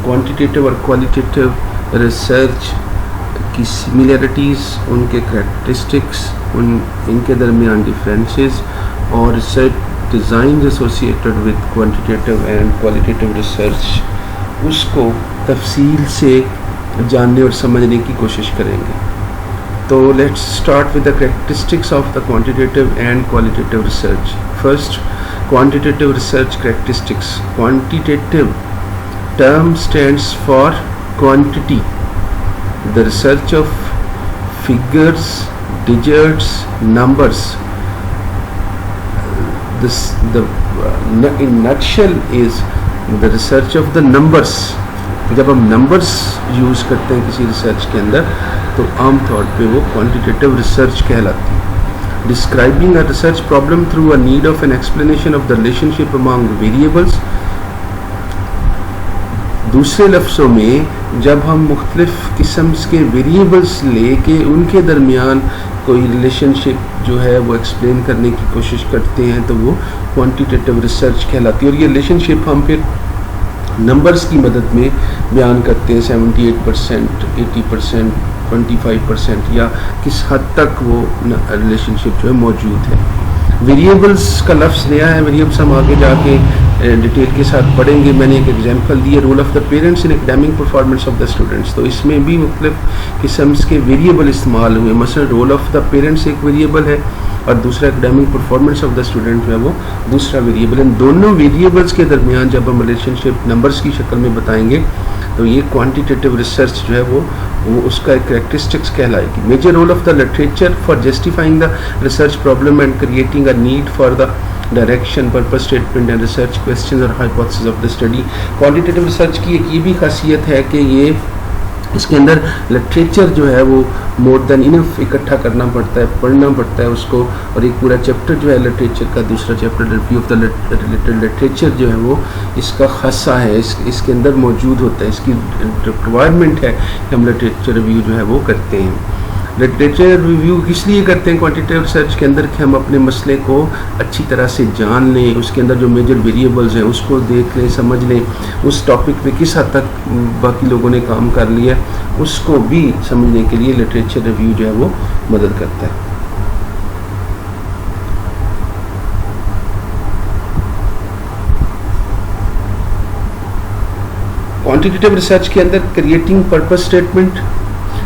Quantitative اور qualitative research کی similarities, ان کے کریکٹرسٹکس، ان کے درمیان ڈفرینسز، اور research designs associated with quantitative and qualitative research, اس کو تفصیل سے جاننے اور سمجھنے کی کوشش کریں گے. تو let's start with the characteristics of the quantitative and qualitative research. First, quantitative research characteristics. Quantitative term stands for quantity, the research of figures, digits, numbers. In nutshell is the research of the numbers. جب ہم numbers use کرتے ہیں کسی research کے اندر تو عام طور پہ وہ کوانٹیٹیو ریسرچ کہلاتی ہے. Describing a research problem through a need of an explanation of the relation ship among variables. دوسرے لفظوں میں جب ہم مختلف قسم کے ویریبلس لے کے ان کے درمیان کوئی ریلیشن شپ جو ہے وہ ایکسپلین کرنے کی کوشش کرتے ہیں تو وہ کوانٹیٹیو ریسرچ کہلاتی ہے. اور یہ ریلیشن شپ ہم پھر نمبرز کی مدد میں بیان کرتے ہیں، 78%، 80%، 25%، یا کس حد تک وہ ریلیشن شپ جو ہے موجود ہے. ویریبلس کا لفظ نیا ہے، ویریبلس ہم آگے جا کے ڈیٹیل کے ساتھ پڑھیں گے. میں نے ایک ایگزامپل دی ہے، role of the parents in academic performance of the students. تو اس میں بھی مختلف قسم کے ویریبل استعمال ہوئے. مثلا رول آف دا پیرنٹس ایک ویریبل ہے اور دوسرا academic performance of the student جو ہے وہ دوسرا ویریبل. ان دونوں ویریبلس کے درمیان جب ہم ریلیشن شپ نمبرس کی شکل میں بتائیں گے تو یہ کوانٹیٹیو ریسرچ جو ہے وہ اس کا ایک کریکٹرسٹکس کہلائے گی. Major role of the literature for justifying the research problem and creating a need for the direction, purpose statement and research questions اور hypotheses of the study. Quantitative research کی ایک یہ بھی خاصیت ہے کہ یہ اس کے اندر لٹریچر جو ہے وہ مور دین انف اکٹھا کرنا پڑتا ہے، پڑھنا پڑتا ہے اس کو. اور ایک پورا چیپٹر جو ہے لٹریچر کا، دوسرا chapter review of the related literature جو ہے وہ اس کا خاصہ ہے، اس کے اندر موجود ہوتا ہے. اس کی ریکوائرمنٹ ہے کہ ہم لٹریچر ریویو جو ہے وہ کرتے ہیں. لٹریچر ریویو اس لیے کرتے ہیں کوانٹیٹیو ریسرچ کے اندر کہ ہم اپنے مسئلے کو اچھی طرح سے جان لیں، اس کے اندر جو میجر ویریبلز ہیں اس کو دیکھ لیں، سمجھ لیں، اس ٹاپک پہ کس حد تک باقی لوگوں نے کام کر لیا اس کو بھی سمجھنے کے لیے لٹریچر ریویو جو ہے وہ مدد کرتا ہے. کوانٹیٹیو ریسرچ کے اندر creating purpose statement,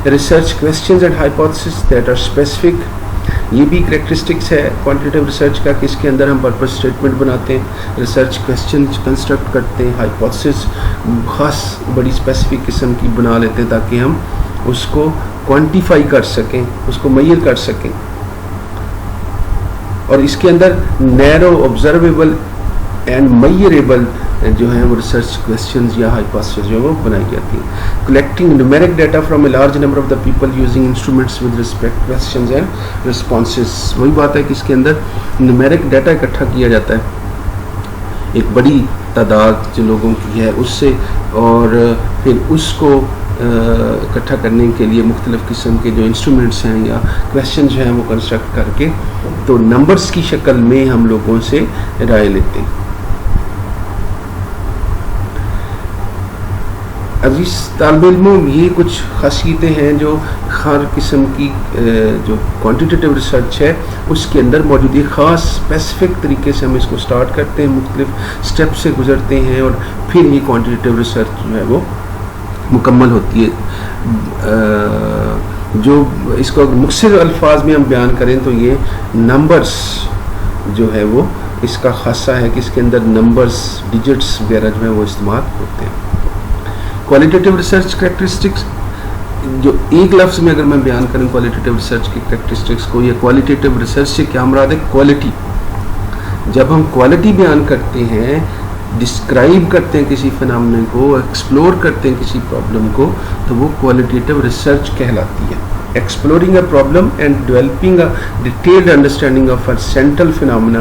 research questions and hypotheses that are specific, یہ بھی کریکٹرسٹکس ہے کوانٹیٹیو ریسرچ کا کہ اس کے اندر ہم پرپز اسٹیٹمنٹ بناتے ہیں، ریسرچ کویسچنز کنسٹرکٹ کرتے ہیں، ہائپوتھسز خاص بڑی اسپیسیفک قسم کی بنا لیتے ہیں تاکہ ہم اس کو کوانٹیفائی کر سکیں، اس کو میئر کر سکیں. اور اس کے اندر نیرو آبزرویبل اینڈ میئریبل جو ہیں وہ ریسرچ کویسچنز یا ہائپوتھسز جو ہے وہ بنائی جاتی ہیں. Collecting numeric data from a large number of the people using instruments with respect questions and responses. وہی بات ہے کہ اس کے اندر نیومیرک ڈیٹا اکٹھا کیا جاتا ہے ایک بڑی تعداد جو لوگوں کی ہے اس سے، اور پھر اس کو اکٹھا کرنے کے لیے مختلف قسم کے جو انسٹرومنٹس ہیں یا کویسچن جو ہیں وہ کنسٹرکٹ کر کے تو نمبرز کی شکل میں ہم لوگوں سے رائے لیتے ہیں. عزیز طالب علموں، یہ کچھ خاصیتیں ہیں جو ہر قسم کی جو کوانٹیٹیو ریسرچ ہے اس کے اندر موجود ہے. خاص اسپیسیفک طریقے سے ہم اس کو سٹارٹ کرتے ہیں، مختلف سٹیپ سے گزرتے ہیں اور پھر یہ کوانٹیٹیو ریسرچ جو ہے وہ مکمل ہوتی ہے. جو اس کو مختصر الفاظ میں ہم بیان کریں تو یہ نمبرز جو ہے وہ اس کا خاصہ ہے کہ اس کے اندر نمبرز، ڈیجٹس وغیرہ جو ہیں وہ استعمال ہوتے ہیں. کوالٹیٹیو ریسرچ کریکٹرسٹکس، جو ایک لفظ میں اگر میں بیان کروں کوالٹیٹیو ریسرچ کی کریکٹرسٹکس کو، یہ کوالٹیٹیو ریسرچ سے کیا مراد ہے؟ کوالٹی. جب ہم کوالٹی بیان کرتے ہیں، ڈسکرائب کرتے ہیں کسی فنامنے کو، ایکسپلور کرتے ہیں کسی پرابلم کو، تو وہ کوالٹیٹیو ریسرچ کہلاتی ہے. Exploring a problem and developing a detailed understanding of a central phenomenon,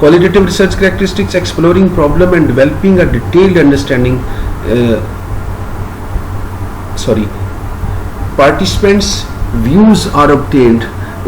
Qualitative research characteristics exploring problem and developing a detailed understanding participants views are obtained।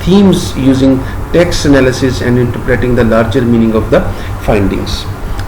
themes using text analysis and interpreting the larger meaning of the findings।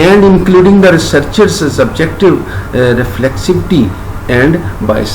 and including the researcher's subjective reflexivity and bias।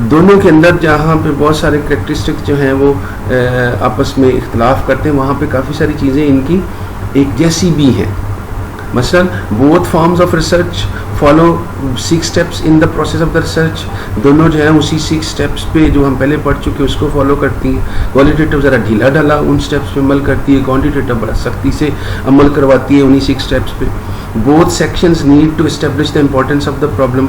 دونوں کے اندر جہاں پہ بہت سارے characteristic جو ہیں وہ آپس میں اختلاف کرتے ہیں، وہاں پہ کافی ساری چیزیں ان کی ایک جیسی بھی ہیں. مثلا both forms of research follow 6 steps in the process of the research. دونوں جو ہیں اسی 6 steps پہ جو ہم پہلے پڑھ چکے اس کو فالو کرتی ہیں. کوالٹیٹیو ذرا ڈھیلا ڈھالا ان steps پہ عمل کرتی ہے، کوانٹیٹیو بڑا سختی سے عمل کرواتی ہے انہی 6 steps پہ. both sections need to establish the importance of the problem.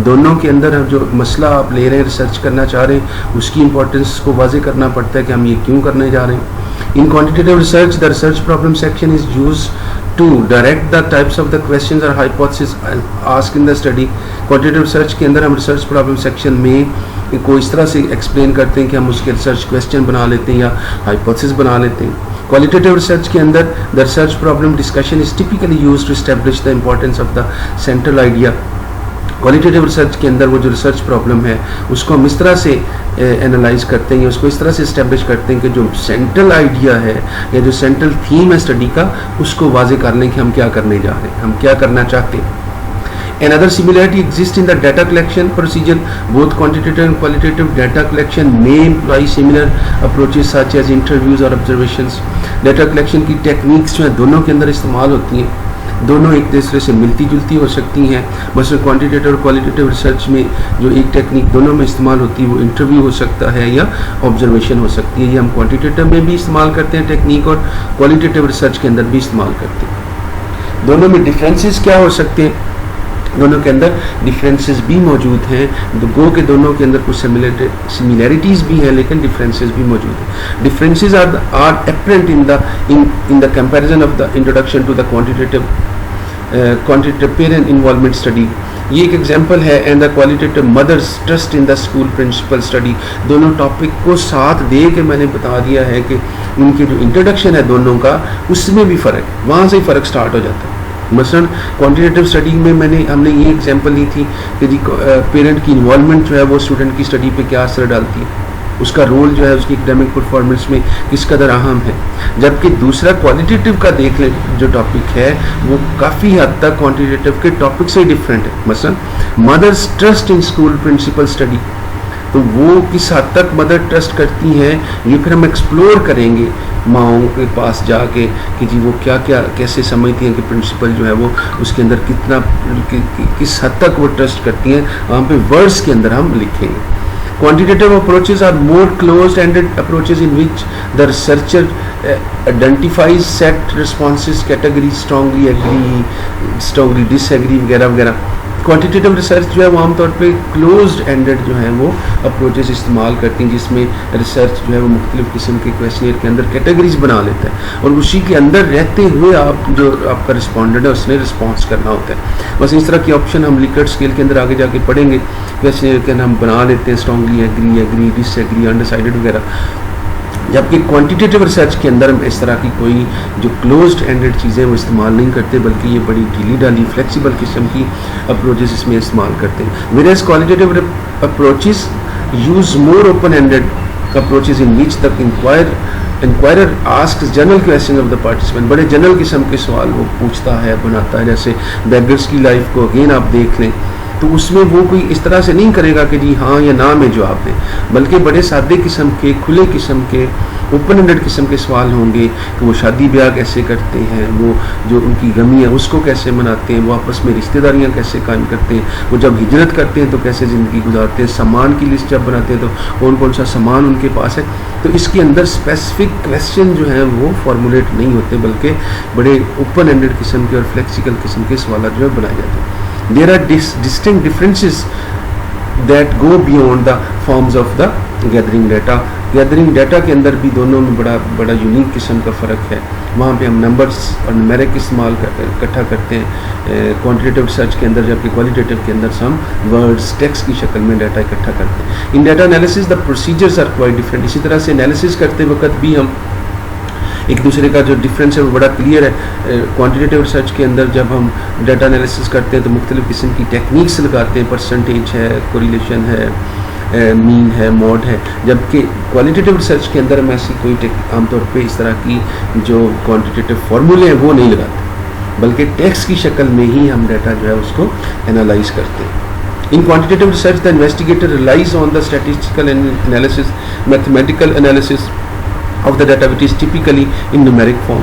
دونوں کے اندر جو مسئلہ آپ لے رہے ہیں، ریسرچ کرنا چاہ رہے ہیں، اس کی امپورٹنس کو واضح کرنا پڑتا ہے کہ ہم یہ کیوں کرنے جا رہے ہیں. In quantitative research, the research problem section is used to direct the types of the questions or hypotheses asked in the study. Quantitative research کے اندر ہم research problem section میں کو اس طرح سے ایکسپلین کرتے ہیں کہ ہم اس کے research question بنا لیتے ہیں یا hypothesis بنا لیتے ہیں. Qualitative research کے اندر the research problem discussion is typically used to establish the importance of the central idea. Qualitative research کے اندر وہ جو ریسرچ پرابلم ہے اس کو ہم اس طرح سے انالائز کرتے ہیں، اس کو اس طرح سے اسٹیبلش کرتے ہیں کہ جو سینٹرل آئیڈیا ہے یا جو سینٹرل تھیم ہے اسٹڈی کا، اس کو واضح کر لیں کہ ہم کیا کرنے جا رہے ہیں، ہم کیا کرنا چاہتے ہیں. Another similarity exists in the data collection procedure. Both quantitative and qualitative data collection may employ similar approaches such as interviews or observations. Data collection کی ٹیکنیکس جو ہیں دونوں کے اندر استعمال ہوتی ہیں، دونوں ایک دوسرے سے ملتی جلتی ہو سکتی ہیں. مثلا کوانٹیٹیو اور کوالٹیٹیو ریسرچ میں جو ایک ٹیکنیک دونوں میں استعمال ہوتی ہے وہ انٹرویو ہو سکتا ہے یا آبزرویشن ہو سکتی ہے. یہ ہم کوانٹیٹیو میں بھی استعمال کرتے ہیں ٹیکنیک، اور کوالٹیٹیو ریسرچ کے اندر بھی استعمال کرتے ہیں. دونوں میں ڈفرینسز کیا ہو سکتے ہیں؟ دونوں کے اندر ڈفرینسز بھی موجود ہیں. گو کہ دونوں کے اندر کچھ سملیرٹیز بھی ہیں لیکن ڈفرینسز بھی موجود ہیں. Differences are apparent in the comparison of the introduction to the quantitative parent involvement study. یہ ایک ایگزامپل ہے. And the qualitative mothers trust in the school principal study. دونوں ٹاپک کو ساتھ دے کے میں نے بتا دیا ہے کہ ان کے جو انٹروڈکشن ہے دونوں کا، اس میں بھی فرق، وہاں سے فرق سٹارٹ ہو جاتا ہے. مثلا کوانٹیٹیو اسٹڈی میں ہم نے یہ ایگزامپل لی تھی کہ جی پیرنٹ کی انوالومنٹ جو ہے وہ اسٹوڈنٹ کی اسٹڈی پہ کیا اثر ڈالتی ہے، اس کا رول جو ہے اس کی اکیڈمک پرفارمنس میں کس قدر اہم ہے. جبکہ دوسرا کوالٹیٹیو کا دیکھ لیں جو ٹاپک ہے وہ کافی حد تک کوانٹیٹیو کے ٹاپک سے ڈفرینٹ ہے. مثلا mothers trust in school principal study, تو وہ کس حد تک مدر ٹرسٹ کرتی ہیں یہ پھر ہم ایکسپلور کریں گے ماؤں کے پاس جا کے کہ جی وہ کیا کیا کیسے سمجھتی ہیں کہ پرنسپل جو ہے وہ اس کے اندر کتنا کس حد تک وہ ٹرسٹ کرتی ہیں. وہاں پہ ورڈس کے اندر ہم لکھیں گے. Quantitative approaches are more closed-ended approaches in which the researcher identifies set responses, categories, strongly agree, strongly disagree وغیرہ وغیرہ. کوانٹیٹیو ریسرچ جو ہے وہ عام طور پہ کلوزڈ اینڈڈ جو ہیں وہ اپروچز استعمال کرتی ہیں، جس میں ریسرچ جو ہے وہ مختلف قسم کے کویسچنئر کے اندر کیٹیگریز بنا لیتا ہے اور اسی کے اندر رہتے ہوئے آپ کا رسپونڈنٹ ہے اس نے رسپانس کرنا ہوتا ہے. بس اس طرح کی آپشن ہم لیکٹ اسکیل کے اندر آگے جا کے پڑھیں گے. کویسچنئر کے اندر ہم بنا لیتے ہیں اسٹرانگلی ایگری ڈس ایگری انڈیسائیڈڈ وغیرہ. جبکہ کوانٹیٹیو ریسرچ کے اندر ہم اس طرح کی کوئی جو کلوزڈ اینڈڈ چیزیں وہ استعمال نہیں کرتے، بلکہ یہ بڑی ڈھیلی ڈالی فلیکسیبل قسم کی اپروچز اس میں استعمال کرتے ہیں. Whereas qualitative approaches use more open ended approaches in which the inquirer asks general question of the participant. بڑے جنرل قسم کے سوال وہ پوچھتا ہے، بناتا ہے. جیسے بیگرس کی لائف کو اگین آپ دیکھ لیں تو اس میں وہ کوئی اس طرح سے نہیں کرے گا کہ جی ہاں یا نہ میں جواب دیں، بلکہ بڑے سادے قسم کے، کھلے قسم کے، اوپن اینڈڈ قسم کے سوال ہوں گے کہ وہ شادی بیاہ کیسے کرتے ہیں، وہ جو ان کی غمی ہے اس کو کیسے مناتے ہیں، وہ آپس میں رشتہ داریاں کیسے قائم کرتے ہیں، وہ جب ہجرت کرتے ہیں تو کیسے زندگی گزارتے ہیں، سامان کی لسٹ جب بناتے ہیں تو کون کون سا سامان ان کے پاس ہے. تو اس کے اندر اسپیسیفک کویسچن جو ہیں وہ فارمولیٹ نہیں ہوتے، بلکہ بڑے اوپن اینڈڈ قسم کے اور فلیکسیبل قسم کے سوالات جو ہے بنائے جاتے ہیں. There are distinct differences that go beyond the forms of the gathering data. Gathering data کے اندر بھی دونوں میں بڑا یونیک قسم کا فرق ہے. وہاں پہ ہم نمبرز اور نمیرک استعمال اکٹھا کرتے ہیں کوانٹیٹیو ریسرچ کے اندر، جبکہ کوالٹیٹیو کے اندر ہم ورڈز ٹیکسٹ کی شکل میں ڈیٹا اکٹھا کرتے ہیں. In data analysis the procedures are quite different. اسی طرح سے انالیسس کرتے وقت بھی ہم ایک دوسرے کا جو ڈفرینس ہے وہ بڑا کلیئر ہے. کوانٹیٹیو ریسرچ کے اندر جب ہم ڈیٹا انالیسس کرتے ہیں تو مختلف قسم کی ٹیکنیکس لگاتے ہیں، پرسنٹیج ہے، کوریلیشن ہے، مین ہے، موڈ ہے. جبکہ کوالٹیٹیو ریسرچ کے اندر ہم ایسی کوئی عام طور پہ اس طرح کی جو کوانٹیٹیو فارمولے ہیں وہ نہیں لگاتے، بلکہ ٹیکسٹ کی شکل میں ہی ہم ڈیٹا جو ہے اس کو انالائز کرتے ہیں. In quantitative research, the investigator relies on the statistical analysis, mathematical analysis of the data, which is typically in numeric form.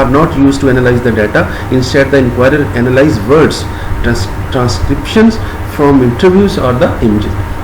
are not used to analyze the data. Instead, the inquirer analyze words, transcriptions from interviews or the images.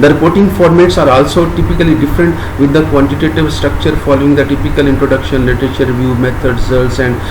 The reporting formats are also typically different with the quantitative structure following the typical introduction, literature review, methods, results and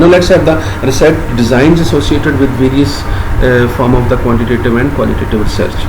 Now let's have the research designs associated with various form of the quantitative and qualitative research.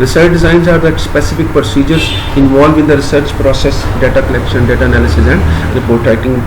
Research designs are the specific procedures involved in the research process, data collection, data analysis and report writing.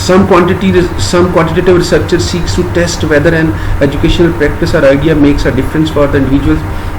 Some quantitative researchers seeks to test whether an educational practice or idea makes a difference for the individuals.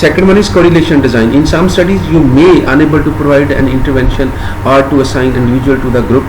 Second one is correlation design. In some studies you may unable to provide an intervention or to assign individual to the group.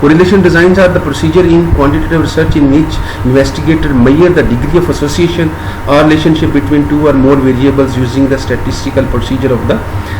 Correlation designs are the procedure in quantitative research in which investigator measure the degree of association or relationship between two or more variables using the statistical procedure of the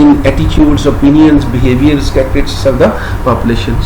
in attitudes, opinions, behaviors, characteristics of the population.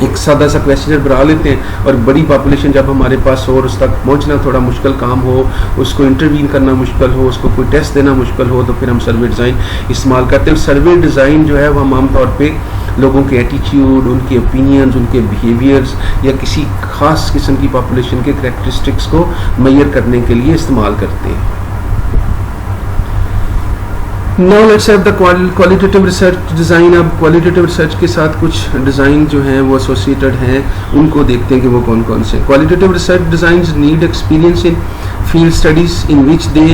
ایک سادہ سا کویسچنر بنا لیتے ہیں، اور بڑی population جب ہمارے پاس ہو اور اس تک پہنچنا تھوڑا مشکل کام ہو، اس کو انٹروین کرنا مشکل ہو، اس کو کوئی ٹیسٹ دینا مشکل ہو، تو پھر ہم سروے ڈیزائن استعمال کرتے ہیں. سروے ڈیزائن جو ہے وہ ہم عام طور پہ لوگوں کے ایٹیٹیوڈ، ان کے اوپینینز، ان کے بیہیویئرز یا کسی خاص قسم کی پاپولیشن کے کریکٹرسٹکس کو میئر کرنے کے لیے استعمال کرتے ہیں. Now let's have the qualitative research design. اب qualitative research کے ساتھ کچھ ڈیزائن جو ہیں وہ associated ہیں، ان کو دیکھتے ہیں کہ وہ کون کون سے. Qualitative research designs need experience in field studies in which they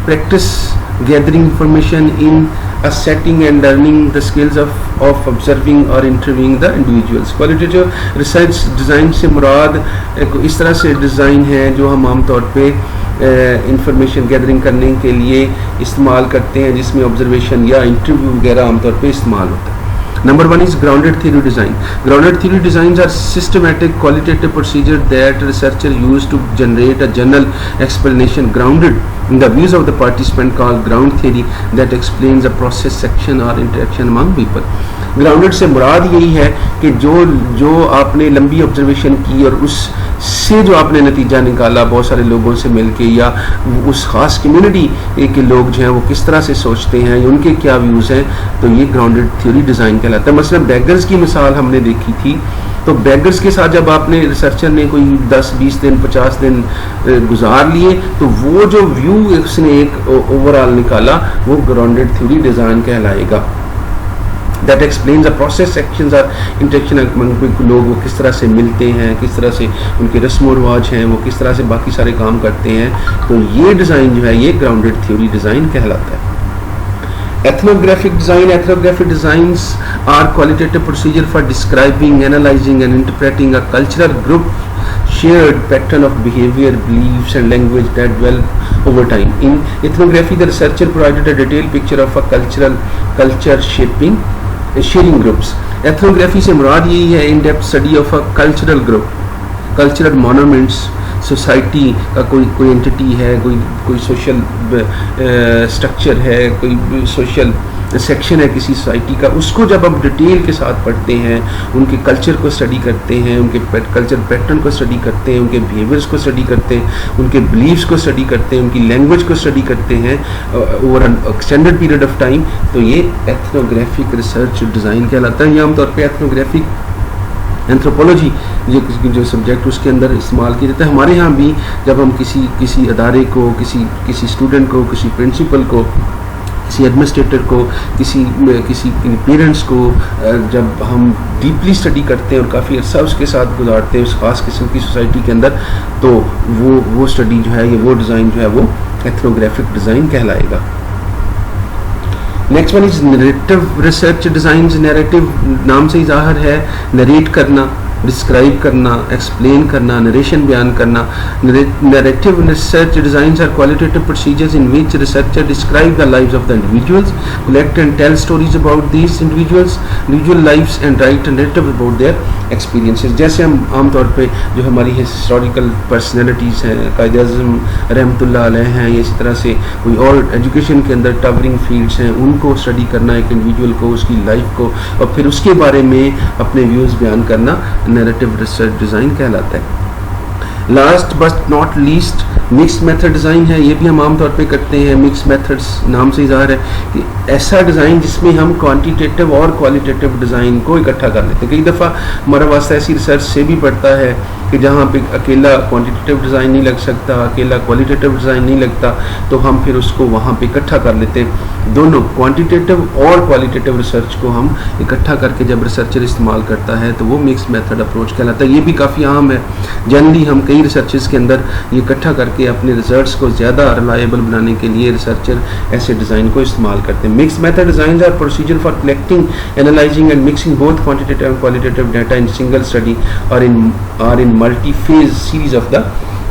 practice gathering information in a setting and learning the skills of observing or interviewing the individuals. Qualitative research design سے مراد اس طرح سے ڈیزائن ہے جو ہم عام طور پہ information gathering کرنے کے لیے استعمال کرتے ہیں، جس میں آبزرویشن یا انٹرویو وغیرہ عام طور پہ استعمال ہوتا ہے. Number 1 is grounded theory design. Grounded theory designs are systematic qualitative procedure that researcher use to generate a general explanation grounded in the views of the participant, called ground theory, that explains a process, section or interaction among people. Grounded سے مراد یہی ہے کہ جو آپ نے لمبی observation کی اور اس سے جو آپ نے نتیجہ نکالا بہت سارے لوگوں سے مل کے، یا اس خاص کمیونٹی کے لوگ جو ہیں وہ کس طرح سے سوچتے ہیں، ان کے کیا ویوز ہیں، تو یہ گراؤنڈڈ تھیوری ڈیزائن کہلاتا ہے. مثلا بیگرز کی مثال ہم نے دیکھی تھی، تو بیگرز کے ساتھ جب آپ نے ریسرچر نے کوئی 10-20 دن 50 دن گزار لیے، تو وہ جو ویو اس نے ایک اوور آل نکالا وہ گراؤنڈڈ تھیوری ڈیزائن کہلائے گا. That explains the process, actions or interaction among لوگ وہ کس طرح سے ملتے ہیں، کس طرح سے ان کے رسم و رواج ہیں، وہ کس طرح سے باقی سارے کام کرتے ہیں. تو یہ ڈیزائن جو ہے یہ گراؤنڈڈ تھیوری ڈیزائن کہلاتا ہے. Ethnographic design. Ethnographic designs are qualitative procedure for describing, analyzing and interpreting a cultural group shared pattern of behavior, beliefs and language that develop over time. In ethnography, the researcher provided a detailed picture of a culture sharing groups. Ethnography سے مراد یہی ہے in depth study of a cultural group, cultural monuments, society کا کوئی entity ہے، کوئی social structure ہے، کوئی social section ہے کسی سوسائٹی کا، اس کو جب ہم ڈیٹیل کے ساتھ پڑھتے ہیں، ان کے کلچر کو اسٹڈی کرتے ہیں، ان کے کلچر پیٹرن کو اسٹڈی کرتے ہیں، ان کے بیہیویئرس کو اسٹڈی کرتے ہیں، ان کے بلیفس کو اسٹڈی کرتے ہیں، ان کی لینگویج کو اسٹڈی کرتے ہیں over an extended period of time, تو یہ ایتھنوگرافک ریسرچ ڈیزائن کہلاتا ہے. یہ عام طور پہ ایتھنوگرافک اینتھروپولوجی جو سبجیکٹ اس کے اندر استعمال کیا جاتا ہے. ہمارے ہاں بھی جب ہم کسی ادارے کو، کسی اسٹوڈنٹ کو، کسی پرنسپل کو، کسی ایڈمنسٹریٹر کو، کسی پیرنٹس کو جب ہم ڈیپلی اسٹڈی کرتے ہیں اور کافی عرصہ اس کے ساتھ گزارتے ہیں اس خاص قسم کی سوسائٹی کے اندر، تو وہ اسٹڈی جو ہے، وہ ڈیزائن جو ہے وہ ایتھنوگرافک ڈیزائن کہلائے گا. Next one is narrative research designs. Narrative نام سے ہی ظاہر ہے نریٹ کرنا، ڈسکرائب کرنا، ایکسپلین کرنا، نریشن بیان کرنا. Narrative research designs are qualitative procedures in which researcher describe the lives of the individuals, collect and tell stories about these individual lives and write narrative about their experiences. جیسے ہم عام طور پہ جو ہماری ہسٹوریکل پرسنالٹیز ہیں، قائد اعظم رحمۃ اللہ علیہ ہیں، یا اسی طرح سے کوئی اور ایجوکیشن کے اندر ٹاورنگ فیلڈس ہیں، ان کو اسٹڈی کرنا ایک انڈیویجول کو، اس کی لائف کو، اور پھر اس کے بارے میں اپنے ویوز بیان کرنا نیریٹو ریسرچ ڈیزائن کہلاتا ہے. Last but not least mix method design ہے. یہ بھی ہم عام طور پہ کرتے ہیں. مکس میتھڈس نام سے ظاہر ہے کہ ایسا ڈیزائن جس میں ہم کوانٹیٹیو اور کوالٹیٹیو ڈیزائن کو اکٹھا کر لیتے ہیں. کئی دفعہ ہمارا واسطہ ایسی ریسرچ سے بھی پڑتا ہے کہ جہاں پہ اکیلا کوانٹیٹیو ڈیزائن نہیں لگ سکتا، اکیلا کوالٹیٹیو ڈیزائن نہیں لگتا، تو ہم پھر اس کو وہاں پہ اکٹھا کر لیتے ہیں. دونوں کوانٹیٹیو اور کوالٹیٹیو ریسرچ کو ہم اکٹھا کر کے جب ریسرچر استعمال کرتا ہے تو وہ مکس میتھڈ اپروچ کہلاتا ہے. یہ بھی کافی عام ہے. جنرلی ہم کئی ریسرچز کے اندر یہ اکٹھا کر کے اپنے ریزلٹس کو زیادہ ریلائبل بنانے کے لیے ریسرچر ایسے ڈیزائن کو استعمال کرتے ہیں. Mix method designs are procedure for collecting, analysing and mixing both quantitative and qualitative data in single study اور in multi phase series of the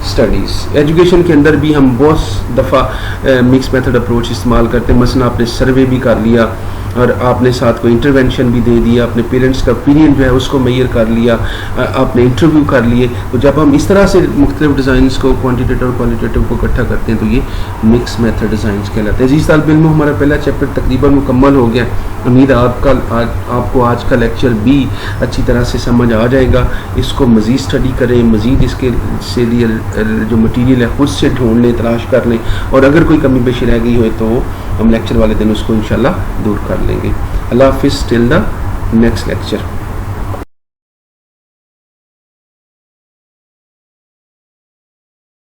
studies. Education کے اندر بھی ہم بہت دفعہ مکس میتھڈ اپروچ استعمال کرتے ہیں. مثلا آپ نے سروے بھی کر لیا اور آپ نے ساتھ کوئی انٹرونشن بھی دے دیا، اپنے پیرنٹس کا اوپینین جو ہے اس کو میئر کر لیا، آپ نے انٹرویو کر لیے. تو جب ہم اس طرح سے مختلف ڈیزائنس کو کوانٹیٹیو اور کوالٹیٹیو کو اکٹھا کرتے ہیں تو یہ مکس میتھڈ ڈیزائنس کہلاتے ہیں. عزیز طالب علموں، ہمارا پہلا چیپٹر تقریباً مکمل ہو گیا. امید ہے آپ کو آج کا لیکچر بھی اچھی طرح سے سمجھ آ جائے گا. اس کو مزید اسٹڈی کریں، مزید اس کے سے لیے جو مٹیریل ہے خود سے ڈھونڈ لیں، تلاش کر لیں، اور اگر کوئی کمی بیشی رہ گئی ہوئے تو ہم لیکچر والے دن اس کو انشاءاللہ دور کر لیں گے. اللہ حافظ، ٹل دا نیکسٹ لیکچر.